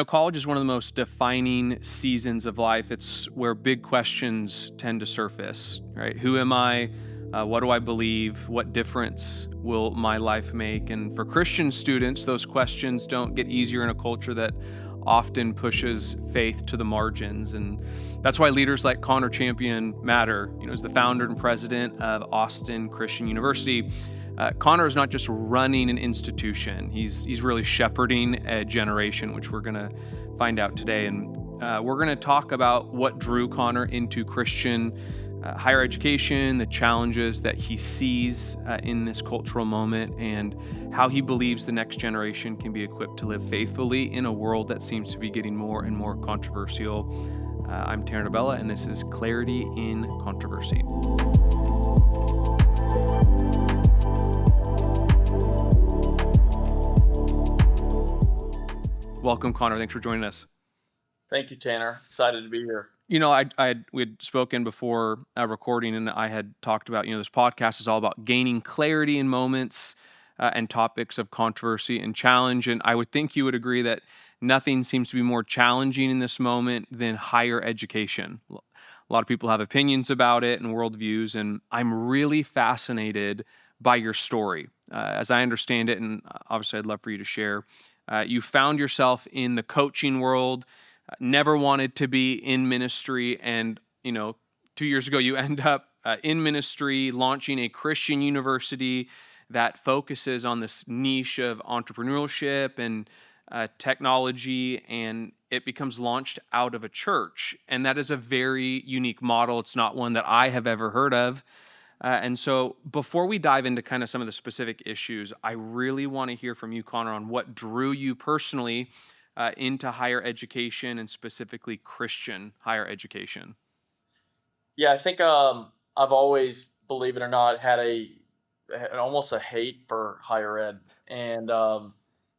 College is one of the most defining seasons of life. It's where big questions tend to surface, right? Who am I? What do I believe? What difference will my life make? And for Christian students, those questions don't get easier in a culture that often pushes faith to the margins. And that's why leaders like Connor Champion matter. As the founder and president of Austin Christian University, Connor is not just running an institution; he's really shepherding a generation, which we're going to find out today. And we're going to talk about what drew Connor into Christian higher education, the challenges that he sees in this cultural moment, and how he believes the next generation can be equipped to live faithfully in a world that seems to be getting more and more controversial. I'm Taryn Abella, and this is Clarity in Controversy. Welcome, Connor. Thanks for joining us. Thank you, Tanner. Excited to be here. We had spoken before recording, and I had talked about, this podcast is all about gaining clarity in moments and topics of controversy and challenge. And I would think you would agree that nothing seems to be more challenging in this moment than higher education. A lot of people have opinions about it and worldviews, and I'm really fascinated by your story. As I understand it, and obviously I'd love for you to share, you found yourself in the coaching world, never wanted to be in ministry, and 2 years ago you end up in ministry, launching a Christian university that focuses on this niche of entrepreneurship and technology, and it becomes launched out of a church. And that is a very unique model. It's not one that I have ever heard of. And so before we dive into kind of some of the specific issues, I really want to hear from you, Connor, on what drew you personally into higher education, and specifically Christian higher education. Yeah, I think I've always, believe it or not, had almost a hate for higher ed, and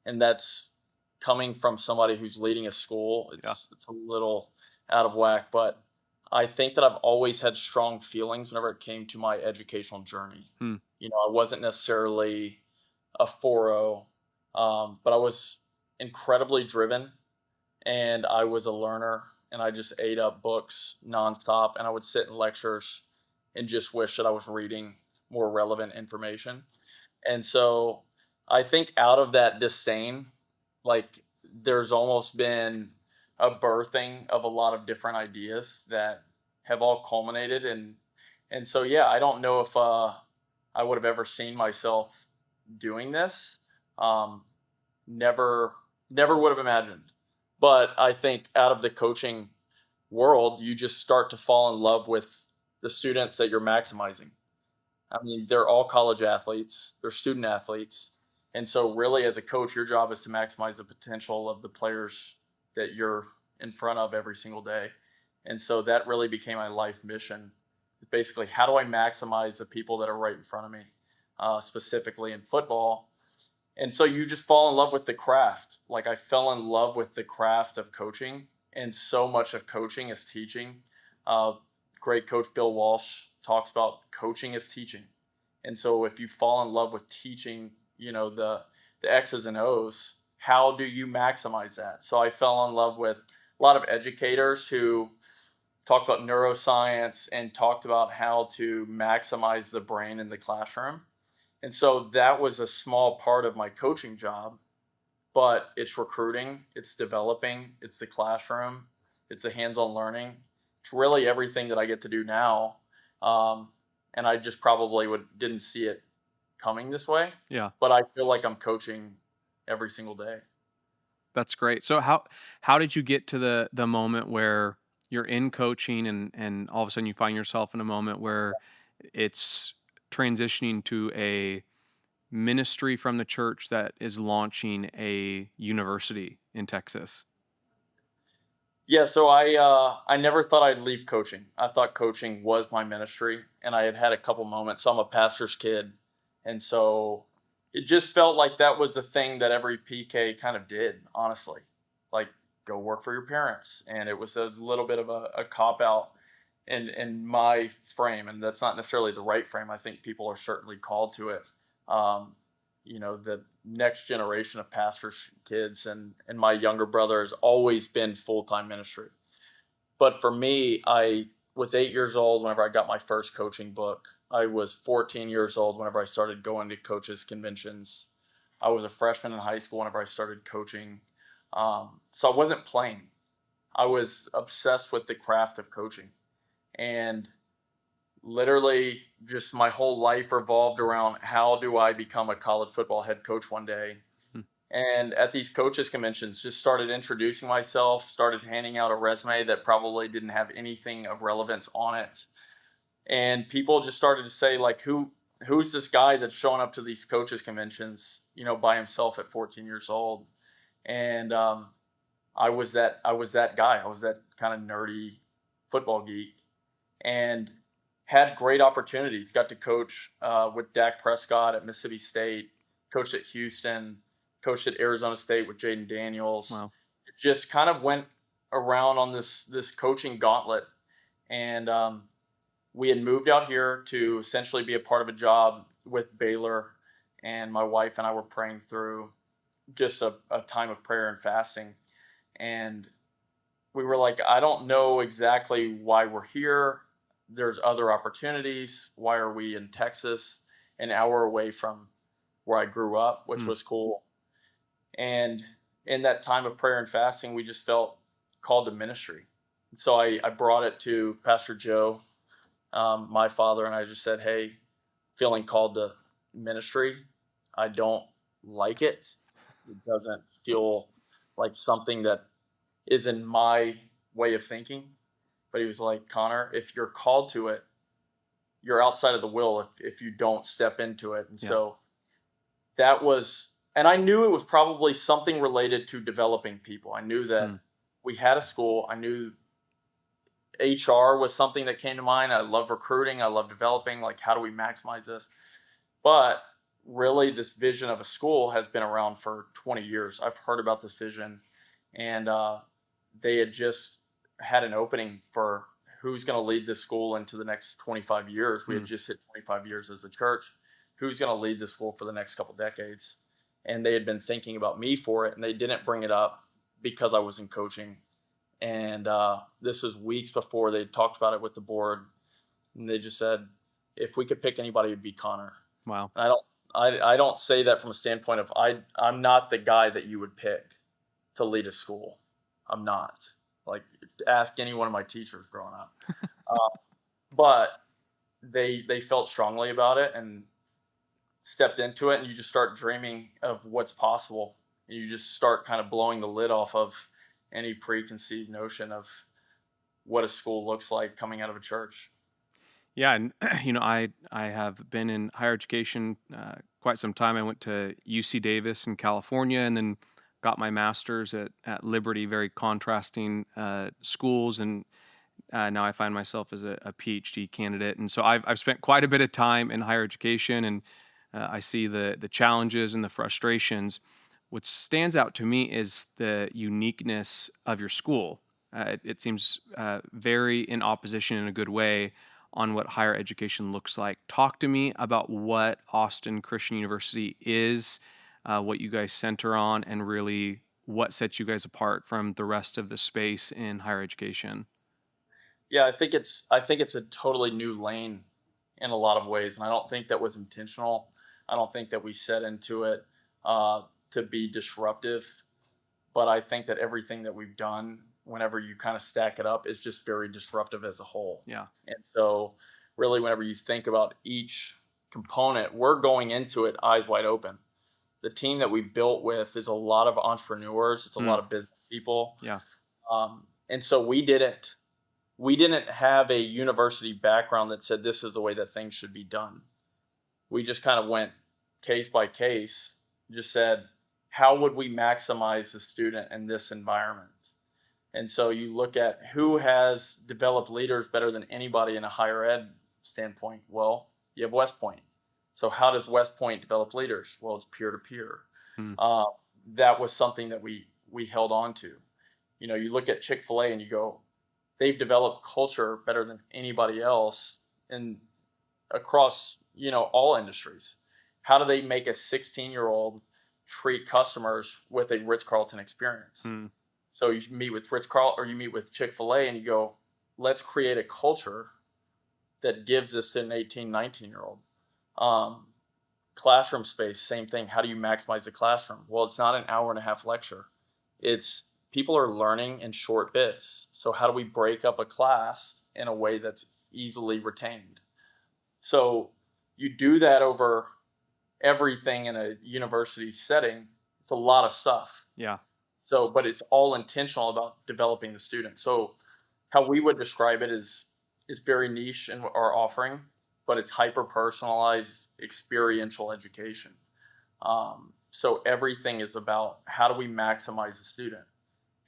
that's coming from somebody who's leading a school. Yeah. It's a little out of whack, but I think that I've always had strong feelings whenever it came to my educational journey. Hmm. I wasn't necessarily a 4.0, but I was incredibly driven, and I was a learner, and I just ate up books nonstop, and I would sit in lectures and just wish that I was reading more relevant information. And so I think out of that disdain, like, there's almost been a birthing of a lot of different ideas that have all culminated. And so yeah, I don't know if I would have ever seen myself doing this. Um, never would have imagined. But I think out of the coaching world, you just start to fall in love with the students that you're maximizing. I mean, they're all college athletes, they're student athletes. And so, really, as a coach, your job is to maximize the potential of the players that you're in front of every single day. And so, that really became my life mission. It's basically, how do I maximize the people that are right in front of me, specifically in football? And so you just fall in love with the craft. Like, I fell in love with the craft of coaching, and so much of coaching is teaching. Uh, Great coach Bill Walsh talks about coaching is teaching. And so if you fall in love with teaching, the X's and O's, how do you maximize that? So I fell in love with a lot of educators who talked about neuroscience and talked about how to maximize the brain in the classroom. And so that was a small part of my coaching job, but it's recruiting, it's developing, it's the classroom, it's the hands-on learning. It's really everything that I get to do now. And I just probably didn't see it coming this way, Yeah, but I feel like I'm coaching every single day. that's great. So how did you get to the moment where you're in coaching, and all of a sudden you find yourself in a moment where it's transitioning to a ministry from the church that is launching a university in Texas? Yeah, so I never thought I'd leave coaching. I thought coaching was my ministry, and I had had a couple moments. So I'm a pastor's kid, and so it just felt like that was the thing that every PK kind of did. Honestly, like, go work for your parents, and it was a little bit of a cop out in my frame, and that's not necessarily the right frame. I think people are certainly called to it. The next generation of pastors' kids, and my younger brother has always been full-time ministry. But for me, I was 8 years old whenever I got my first coaching book. I was 14 years old whenever I started going to coaches conventions. I was a freshman in high school whenever I started coaching. So I wasn't playing. I was obsessed with the craft of coaching. And literally, just my whole life revolved around how do I become a college football head coach one day. Hmm. And at these coaches conventions, just started introducing myself, started handing out a resume that probably didn't have anything of relevance on it. And people just started to say, like, who's this guy that's showing up to these coaches conventions, by himself at 14 years old? And I was that guy. I was that kind of nerdy football geek, and had great opportunities. Got to coach with Dak Prescott at Mississippi State, coached at Houston, coached at Arizona State with Jaden Daniels. Wow. Just kind of went around on this coaching gauntlet, and we had moved out here to essentially be a part of a job with Baylor, and my wife and I were praying through just a time of prayer and fasting, and we were like, I don't know exactly why we're here. There's other opportunities. Why are we in Texas, an hour away from where I grew up, which Hmm. was cool. And in that time of prayer and fasting, we just felt called to ministry. So I brought it to Pastor Joe, my father, and I just said, hey, feeling called to ministry. I don't like it. It doesn't feel like something that is in my way of thinking. But he was like, Connor, if you're called to it, you're outside of the will if you don't step into it. And Yeah. so that was, and I knew it was probably something related to developing people. I knew Hmm. that we had a school. I knew HR was something that came to mind. I love recruiting. I love developing. Like, how do we maximize this? But really, this vision of a school has been around for 20 years. I've heard about this vision, and they had just had an opening for who's going to lead this school into the next 25 years. We Hmm. had just hit 25 years as a church. Who's going to lead the school for the next couple decades? And they had been thinking about me for it, and they didn't bring it up because I was in coaching. And this was weeks before they talked about it with the board, and they just said, if we could pick anybody, it'd be Connor. Wow. And I don't say that from a standpoint of I'm not the guy that you would pick to lead a school. I'm not. Like, ask any one of my teachers growing up. Uh, but they felt strongly about it and stepped into it, and you just start dreaming of what's possible. And you just start kind of blowing the lid off of any preconceived notion of what a school looks like coming out of a church. Yeah, and I have been in higher education quite some time. I went to UC Davis in California, and then got my master's at Liberty. Very contrasting schools, and now I find myself as a PhD candidate. And so I've spent quite a bit of time in higher education, and I see the challenges and the frustrations. What stands out to me is the uniqueness of your school. It seems very in opposition in a good way on what higher education looks like. Talk to me about what Austin Christian University is, what you guys center on, and really what sets you guys apart from the rest of the space in higher education. Yeah, I think it's a totally new lane in a lot of ways, and I don't think that was intentional. I don't think that we set into it to be disruptive, but I think that everything that we've done, whenever you kind of stack it up, is just very disruptive as a whole. Yeah. And so, really, whenever you think about each component, we're going into it eyes wide open. The team that we built with is a lot of entrepreneurs. It's a Mm, lot of business people, yeah. and so we didn't have a university background that said this is the way that things should be done. We just kind of went case by case, just said, how would we maximize the student in this environment? And so you look at who has developed leaders better than anybody in a higher ed standpoint. Well, you have West Point. So how does West Point develop leaders? Well, it's peer to peer. Mm, That was something that we held on to. You look at Chick-fil-A and you go, they've developed culture better than anybody else in across all industries. How do they make a 16-year-old treat customers with a Ritz-Carlton experience. Hmm. So you meet with Ritz-Carlton or you meet with Chick-fil-A and you go, let's create a culture that gives this to an 18, 19-year-old. Um, Classroom space, same thing. How do you maximize the classroom? Well, it's not an hour and a half lecture. It's people are learning in short bits. So how do we break up a class in a way that's easily retained? So you do that over everything in a university setting. It's a lot of stuff. Yeah. So, but it's all intentional about developing the student. So, how we would describe it is it's very niche in our offering, but it's hyper personalized experiential education. So everything is about how do we maximize the student.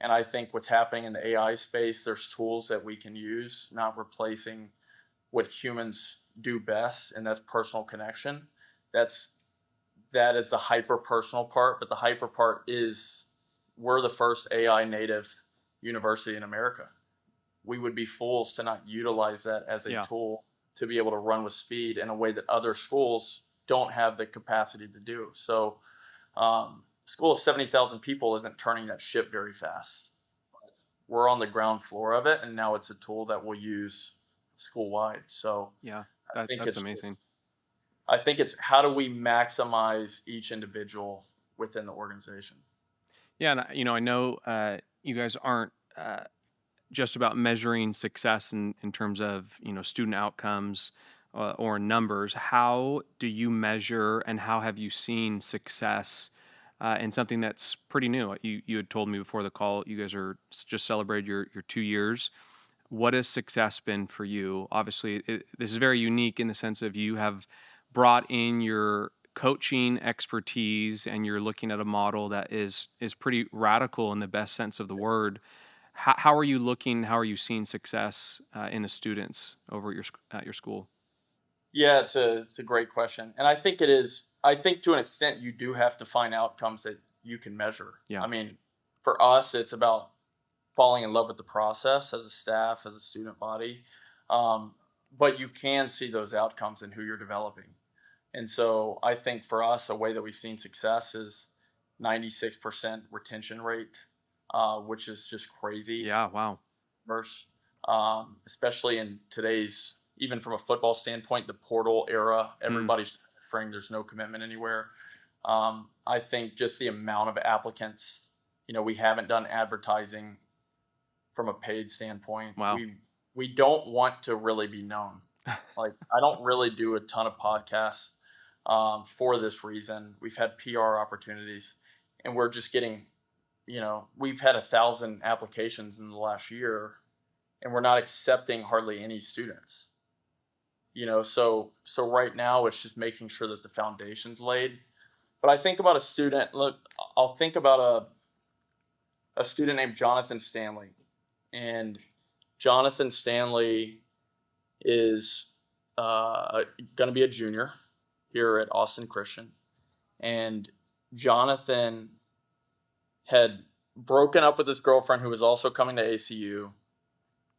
And I think what's happening in the AI space, there's tools that we can use, not replacing what humans do best, and that's personal connection. That's that is the hyper personal part, but the hyper part is we're the first AI native university in America. We would be fools to not utilize that as a Yeah. tool to be able to run with speed in a way that other schools don't have the capacity to do. So, school of 70,000 people isn't turning that ship very fast. We're on the ground floor of it, and now it's a tool that we'll use school wide. So, Yeah. I think That's it's just amazing. I think it's how do we maximize each individual within the organization? Yeah, and I know you guys aren't just about measuring success in terms of student outcomes or numbers. How do you measure, and how have you seen success in something that's pretty new? You had told me before the call you guys are just celebrated your 2 years. What has success been for you? Obviously, this is very unique in the sense of you have brought in your coaching expertise and you're looking at a model that is pretty radical in the best sense of the word. How are you looking? How are you seeing success in the students over at your school? Yeah, it's a great question, and I think it is. I think to an extent you do have to find outcomes that you can measure. Yeah, I mean, for us, it's about falling in love with the process as a staff, as a student body, um, but you can see those outcomes in who you're developing. And so I think for us, a way that we've seen success is 96% retention rate, which is just crazy. yeah, wow, Verse, especially in today's, even from a football standpoint, the portal era, hmm, everybody's transferring. There's no commitment anywhere. I think just the amount of applicants, we haven't done advertising from a paid standpoint. wow, We don't want to really be known. Like I don't really do a ton of podcasts for this reason. We've had PR opportunities, and we're just getting, we've had 1,000 applications in the last year, and we're not accepting hardly any students. So right now it's just making sure that the foundation's laid. But I think about a student. Look, I'll think about a student named Jonathan Stanley, and Jonathan Stanley is going to be a junior here at Austin Christian, and Jonathan had broken up with his girlfriend who was also coming to ACU.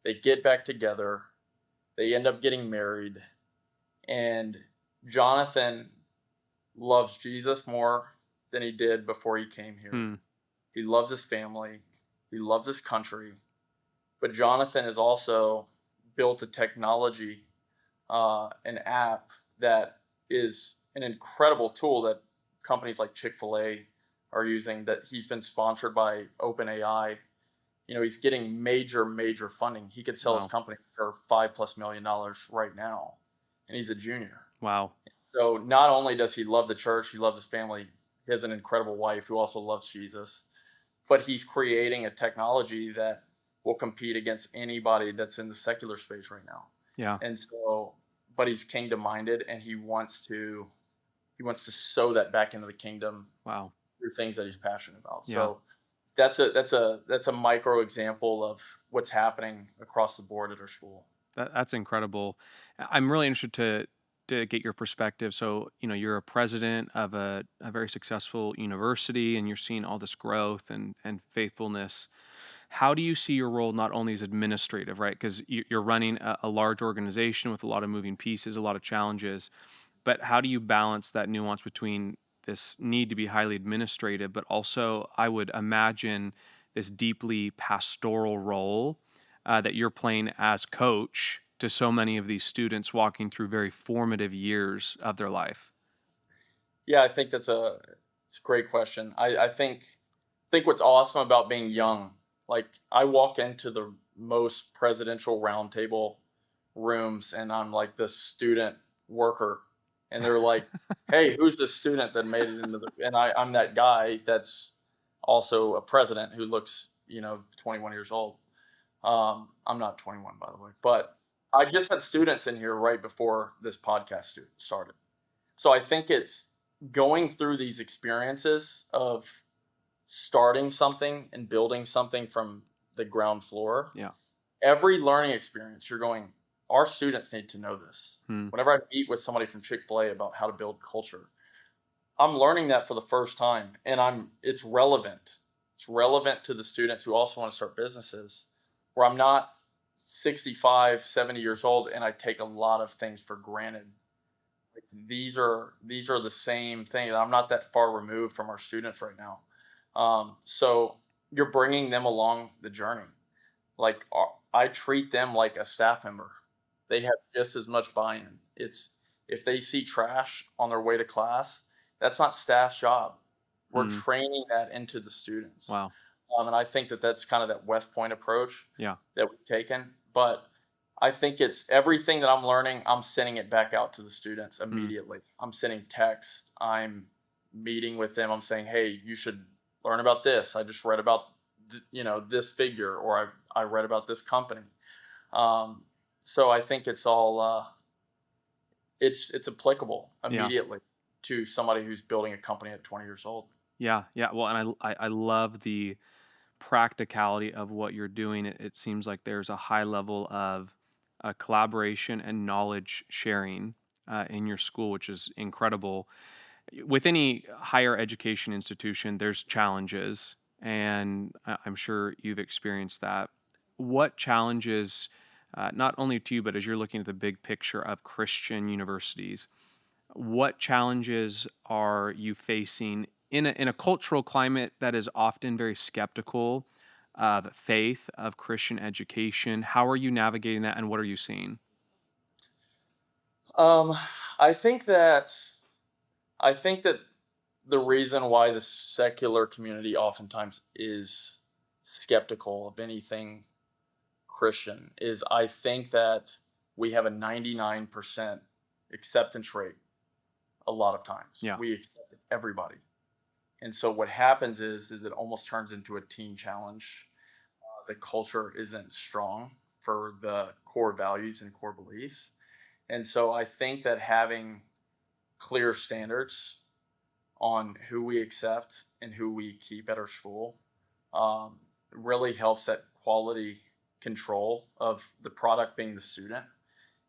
They get back together. They end up getting married, and Jonathan loves Jesus more than he did before he came here. hmm, He loves his family. He loves his country. But Jonathan has also built a technology, an app that is an incredible tool that companies like Chick-fil-A are using, that he's been sponsored by OpenAI. He's getting major, major funding. He could sell his wow, company for $5+ million right now, and he's a junior. wow, So not only does he love the church, he loves his family. He has an incredible wife who also loves Jesus, but he's creating a technology that will compete against anybody that's in the secular space right now. yeah, And so, but he's kingdom minded, and he wants to sow that back into the kingdom wow, through things that he's passionate about. yeah. So that's a micro example of what's happening across the board at our school. That's incredible. I'm really interested to get your perspective. So, you're a president of a very successful university and you're seeing all this growth and faithfulness. How do you see your role not only as administrative, right? Because you're running a large organization with a lot of moving pieces, a lot of challenges, but how do you balance that nuance between this need to be highly administrative, but also I would imagine this deeply pastoral role that you're playing as coach to so many of these students walking through very formative years of their life. Yeah, I think it's a great question. I think what's awesome about being young, like I walk into the most presidential roundtable rooms and I'm like the student worker. And they're like, hey, who's the student that made it into the and I'm that guy that's also a president who looks, 21 years old. I'm not 21, by the way, but I just had students in here right before this podcast started. So I think it's going through these experiences of starting something and building something from the ground floor. Yeah. Every learning experience, you're going, our students need to know this. Hmm. Whenever I meet with somebody from Chick-fil-A about how to build culture, I'm learning that for the first time and it's relevant. It's relevant to the students who also want to start businesses where I'm not 65, 70 years old and I take a lot of things for granted. Like, these are the same thing. I'm not that far removed from our students right now. So you're bringing them along the journey. Like I treat them like a staff member. They have just as much buy-in. It's if they see trash on their way to class, that's not staff's job. We're Hmm. training that into the students. Wow. And I think that that's kind of that West Point approach Yeah. that we've taken. But I think it's everything that I'm learning, I'm sending it back out to the students Hmm. immediately. I'm sending text. I'm meeting with them. I'm saying, hey, you should learn about this. I just read about this figure, or I read about this company. Um, so I think it's all it's applicable Yeah. immediately to somebody who's building a company at 20 years old. Yeah. Yeah. Well, and I love the practicality of what you're doing. It seems like there's a high level of collaboration and knowledge sharing in your school, which is incredible. With any higher education institution, there's challenges, and I'm sure you've experienced that. What challenges, not only to you, but as you're looking at the big picture of Christian universities, what challenges are you facing in a cultural climate that is often very skeptical of faith, of Christian education? How are you navigating that, and what are you seeing? Um, I think that I think that the reason why the secular community oftentimes is skeptical of anything Christian is I think that we have a 99% acceptance rate a lot of times. Yeah. We accept everybody. And so what happens is it almost turns into a teen challenge. The culture isn't strong for the core values and core beliefs. And so I think that having clear standards on who we accept and who we keep at our school really helps that quality control of the product being the student.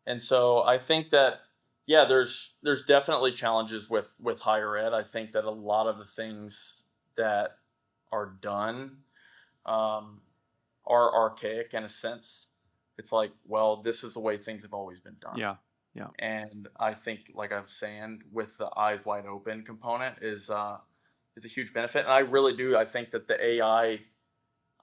And so I think that yeah, there's definitely challenges with higher ed. I think that a lot of the things that are done um, are archaic in a sense. It's like, well, this is the way things have always been done. Yeah. Yeah. And I think, like I was saying, with the eyes wide open component is a huge benefit. And I really do. I think that the AI,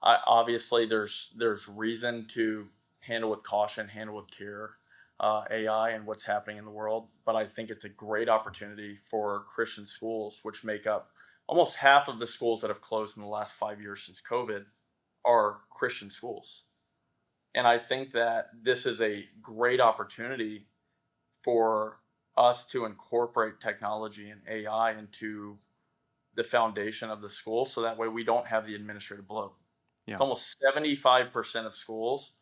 obviously, there's reason to handle with caution, handle with care, AI and what's happening in the world. But I think it's a great opportunity for Christian schools, which make up almost half of the schools that have closed in the last 5 years since COVID, are Christian schools. And I think that this is a great opportunity for us to incorporate technology and AI into the foundation of the school so that way we don't have the administrative bloat. It's Yeah. almost 75% of schools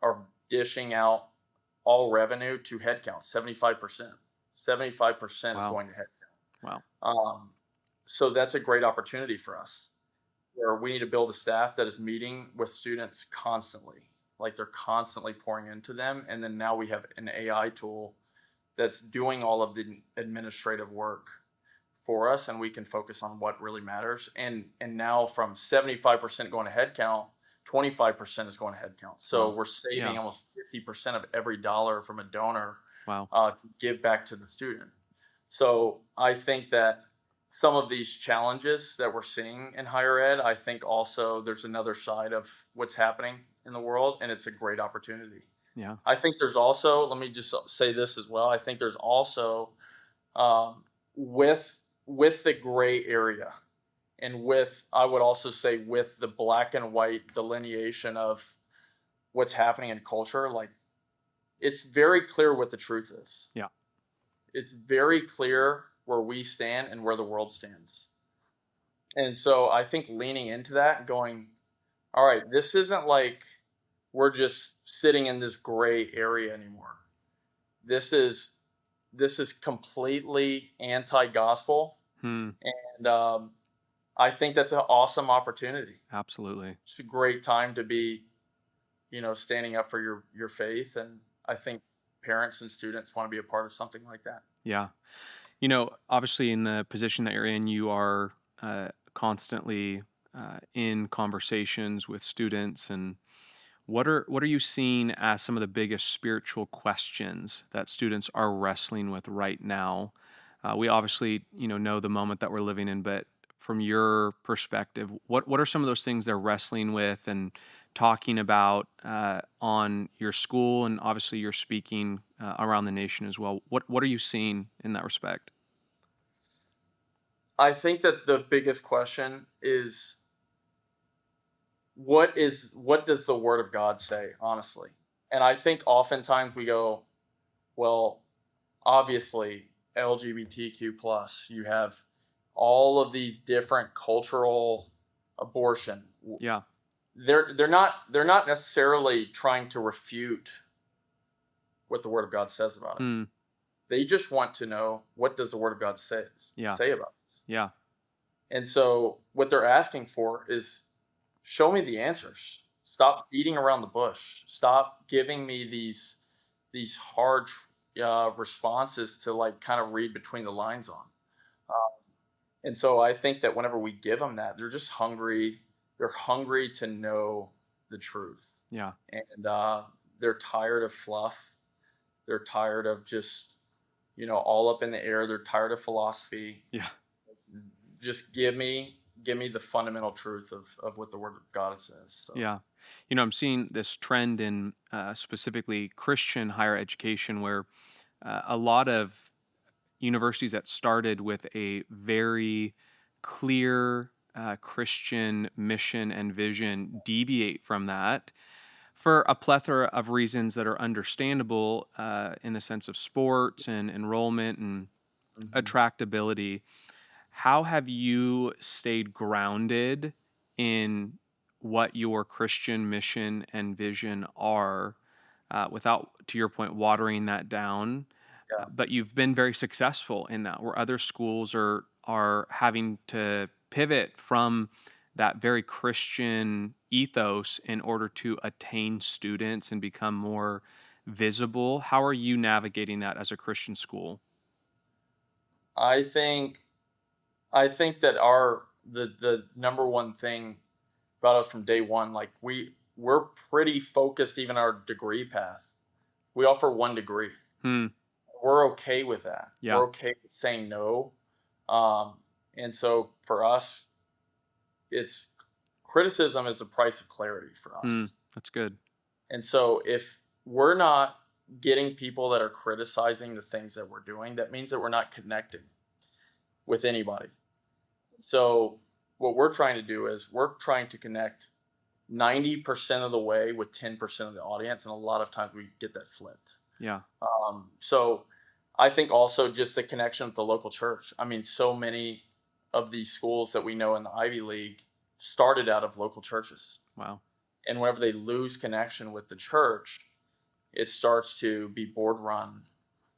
are dishing out all revenue to headcount. 75%. 75% is Wow. going to headcount. Wow. So that's a great opportunity for us where we need to build a staff that is meeting with students constantly. Like they're constantly pouring into them. And then now we have an AI tool that's doing all of the administrative work for us and we can focus on what really matters. And now from 75% going to headcount, 25% is going to headcount. So Wow. we're saving Yeah. almost 50% of every dollar from a donor Wow. to give back to the student. So I think that some of these challenges that we're seeing in higher ed, I think also there's another side of what's happening in the world, and it's a great opportunity. Yeah. I think there's also, let me just say this as well. I think there's also, um, with the gray area, and with, I would also say, with the black and white delineation of what's happening in culture, like, it's very clear what the truth is. Yeah. It's very clear where we stand and where the world stands. And so I think leaning into that and going, all right, this isn't like we're just sitting in this gray area anymore. This is completely anti-gospel, Hmm. and I think that's an awesome opportunity. Absolutely. It's a great time to be, standing up for your faith, and I think parents and students want to be a part of something like that. Yeah. Obviously, in the position that you're in, you are constantly in conversations with students. And what are you seeing as some of the biggest spiritual questions that students are wrestling with right now? We obviously, know the moment that we're living in, but from your perspective, what are some of those things they're wrestling with and talking about on your school, and obviously you're speaking around the nation as well? What are you seeing in that respect? I think that the biggest question is, what does the word of God say, honestly? And I think oftentimes we go, well, obviously LGBTQ plus, you have all of these different cultural abortion. Yeah. They're not necessarily trying to refute what the word of God says about it. Hmm. They just want to know, what does the word of God Yeah. say about this? Yeah. And so what they're asking for is, show me the answers. Stop beating around the bush. Stop giving me these hard responses to, like, kind of read between the lines on. Uh, and so I think that whenever we give them that, they're just hungry. They're hungry to know the truth, Yeah. and they're tired of fluff. They're tired of just, all up in the air. They're tired of philosophy. Yeah. Just give me the fundamental truth of what the word of God says. So Yeah. I'm seeing this trend in specifically Christian higher education where a lot of universities that started with a very clear Christian mission and vision deviate from that for a plethora of reasons that are understandable in the sense of sports and enrollment and mhm. attractability. How have you stayed grounded in what your Christian mission and vision are without, to your point, watering that down? Yeah. But you've been very successful in that, where other schools are having to pivot from that very Christian ethos in order to attain students and become more visible. How are you navigating that as a Christian school? I think I think that the number one thing about us from day one, like, we're pretty focused. Even our degree path, we offer one degree. Hmm. We're okay with that. Yeah. We're okay with saying no. Um, and so for us, it's criticism is the price of clarity for Hmm. us. That's good. And so if we're not getting people that are criticizing the things that we're doing, that means that we're not connecting with anybody. So what we're trying to do is we're trying to connect 90% of the way with 10% of the audience, and a lot of times we get that flipped. Yeah. So I think also just the connection with the local church. I mean, so many of these schools that we know in the Ivy League started out of local churches. Wow. And whenever they lose connection with the church, it starts to be board run.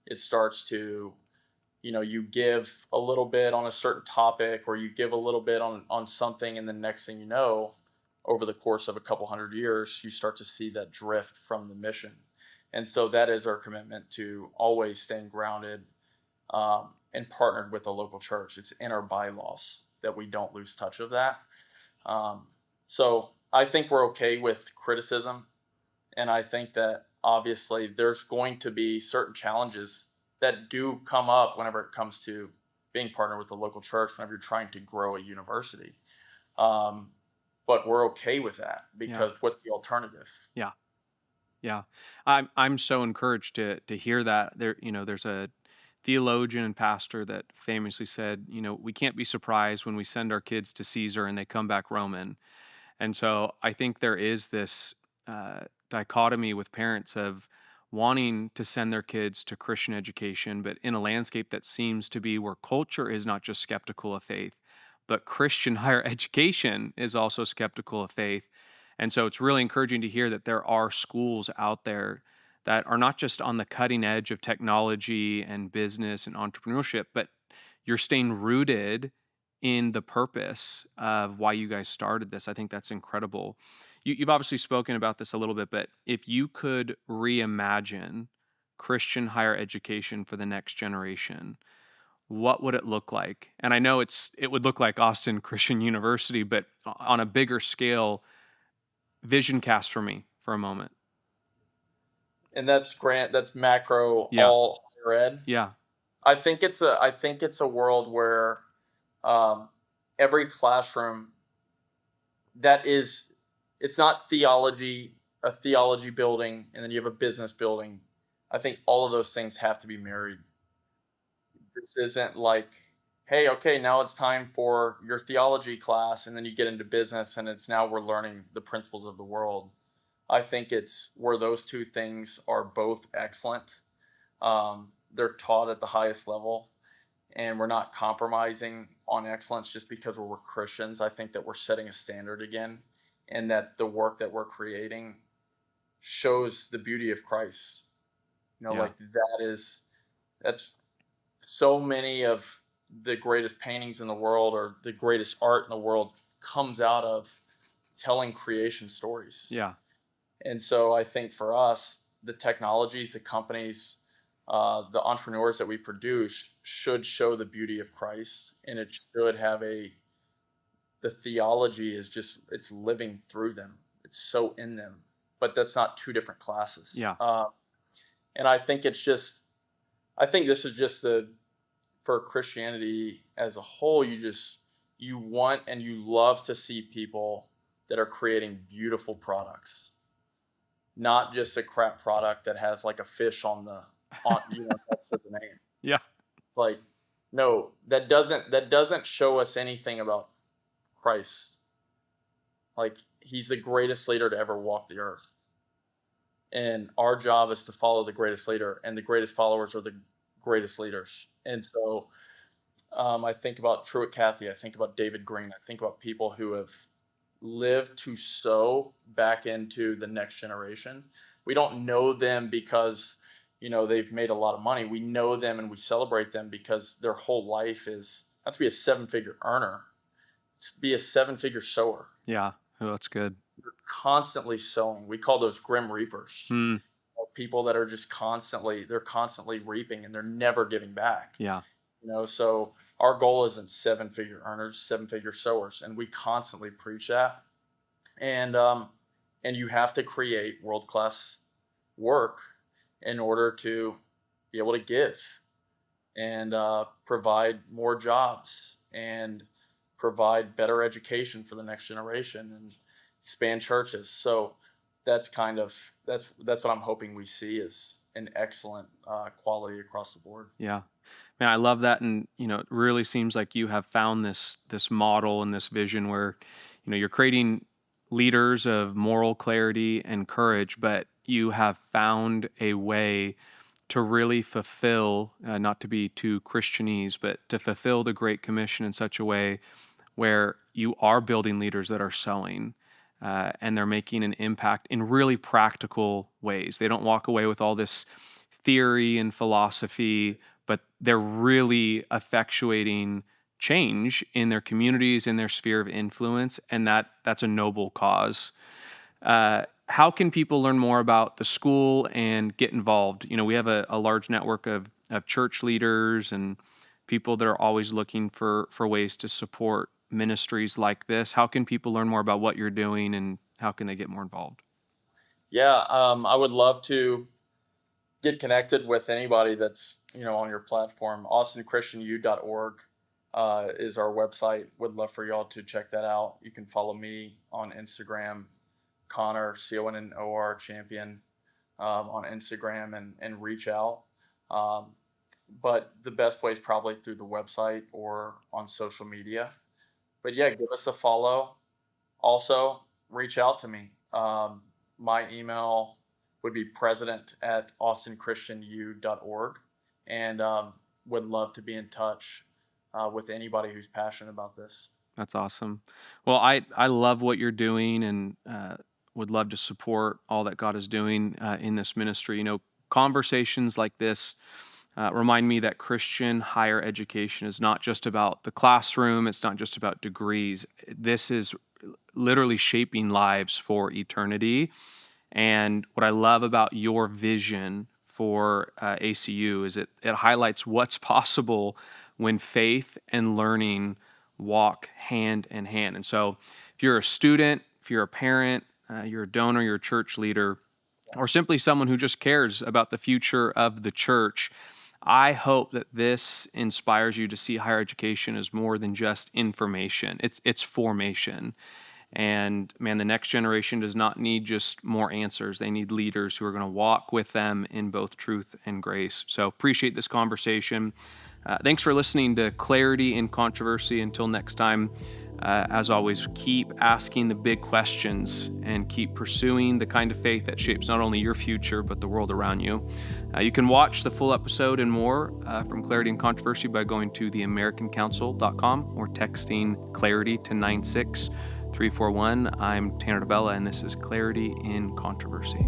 It starts to, you give a little bit on a certain topic, or you give a little bit on something, and the next thing you know, over the course of a couple hundred years, you start to see that drift from the mission. And so that is our commitment, to always staying grounded, and partnered with the local church. It's in our bylaws that we don't lose touch of that. Um, so I think we're okay with criticism, and I think that obviously there's going to be certain challenges that do come up whenever it comes to being partnered with the local church whenever you're trying to grow a university. Um, but we're okay with that Yeah. because what's the alternative? Yeah. Yeah. I'm so encouraged to hear that. There's a theologian and pastor that famously said, we can't be surprised when we send our kids to Caesar and they come back Roman. And so I think there is this dichotomy with parents of wanting to send their kids to Christian education, but in a landscape that seems to be where culture is not just skeptical of faith, but Christian higher education is also skeptical of faith. And so it's really encouraging to hear that there are schools out there that are not just on the cutting edge of technology and business and entrepreneurship, but you're staying rooted in the purpose of why you guys started this. I think that's incredible. You've obviously spoken about this a little bit, but if you could reimagine Christian higher education for the next generation, what would it look like? And I know it would look like Austin Christian University, but on a bigger scale, vision cast for me for a moment. And that's that's macro Yeah, all higher ed. yeah, I think it's a world where um, every classroom that is it's not theology a theology building and then you have a business building. I think all of those things have to be married. This isn't like, hey, okay, now it's time for your theology class, and then you get into business, and it's now we're learning the principles of the world. I think it's where those two things are both excellent. They're taught at the highest level, and we're not compromising on excellence just because we're Christians. I think that we're setting a standard again, and that the work that we're creating shows the beauty of Christ. yeah, Like that's so many of the greatest paintings in the world or the greatest art in the world comes out of telling creation stories. yeah, And so I think for us, the technologies, the companies, the entrepreneurs that we produce should show the beauty of Christ, and it should have the theology is just it's living through them. It's so in them, but that's not two different classes. yeah, And I think I think this is just for Christianity as a whole, you want and you love to see people that are creating beautiful products, not just a crap product that has like a fish on next to the name. yeah, Like, no, that doesn't show us anything about Christ. Like, he's the greatest leader to ever walk the earth. And our job is to follow the greatest leader, and the greatest followers are the greatest leaders. And so I think about Truett Cathy. I think about David Green. I think about people who have lived to sow back into the next generation. We don't know them because they've made a lot of money. We know them and we celebrate them because their whole life is not to be a seven-figure earner. It's to be a seven-figure sower. yeah. Oh, that's good. They're constantly sowing. We call those grim reapers. Hmm. People that are just they're constantly reaping and they're never giving back. Yeah, So our goal isn't seven-figure earners, seven-figure sowers, and we constantly preach that. And you have to create world-class work in order to be able to give and provide more jobs and provide better education for the next generation and expand churches. So that's what I'm hoping we see is an excellent quality across the board. yeah. Man, I love that, and it really seems like you have found this model and this vision where, you're creating leaders of moral clarity and courage, but you have found a way to really fulfill, not to be too Christianese, but to fulfill the Great Commission in such a way where you are building leaders that are sowing. And they're making an impact in really practical ways. They don't walk away with all this theory and philosophy, but they're really effectuating change in their communities, in their sphere of influence, and that's a noble cause. How can people learn more about the school and get involved? We have a large network of church leaders and people that are always looking for ways to support ministries like this. How can people learn more about what you're doing and how can they get more involved? Yeah, I would love to get connected with anybody that's, on your platform. AustinChristianU.org is our website. Would love for y'all to check that out. You can follow me on Instagram, Connor, Connor Champion, on Instagram, and reach out. Um, but the best way is probably through the website or on social media. But yeah, give us a follow. Also, reach out to me. My email would be president@austinchristianu.org, and would love to be in touch with anybody who's passionate about this. That's awesome. Well, I love what you're doing, and would love to support all that God is doing in this ministry. Conversations like this remind me that Christian higher education is not just about the classroom. It's not just about degrees. This is literally shaping lives for eternity. And what I love about your vision for ACU is it highlights what's possible when faith and learning walk hand in hand. And so if you're a student, if you're a parent, you're a donor, you're a church leader, or simply someone who just cares about the future of the church, I hope that this inspires you to see higher education as more than just information. It's formation. And man, the next generation does not need just more answers. They need leaders who are going to walk with them in both truth and grace. So appreciate this conversation. Thanks for listening to Clarity in Controversy. Until next time, as always, keep asking the big questions and keep pursuing the kind of faith that shapes not only your future, but the world around you. You can watch the full episode and more from Clarity in Controversy by going to theamericancouncil.com or texting Clarity to 96341. I'm Tanner DeBella, and this is Clarity in Controversy.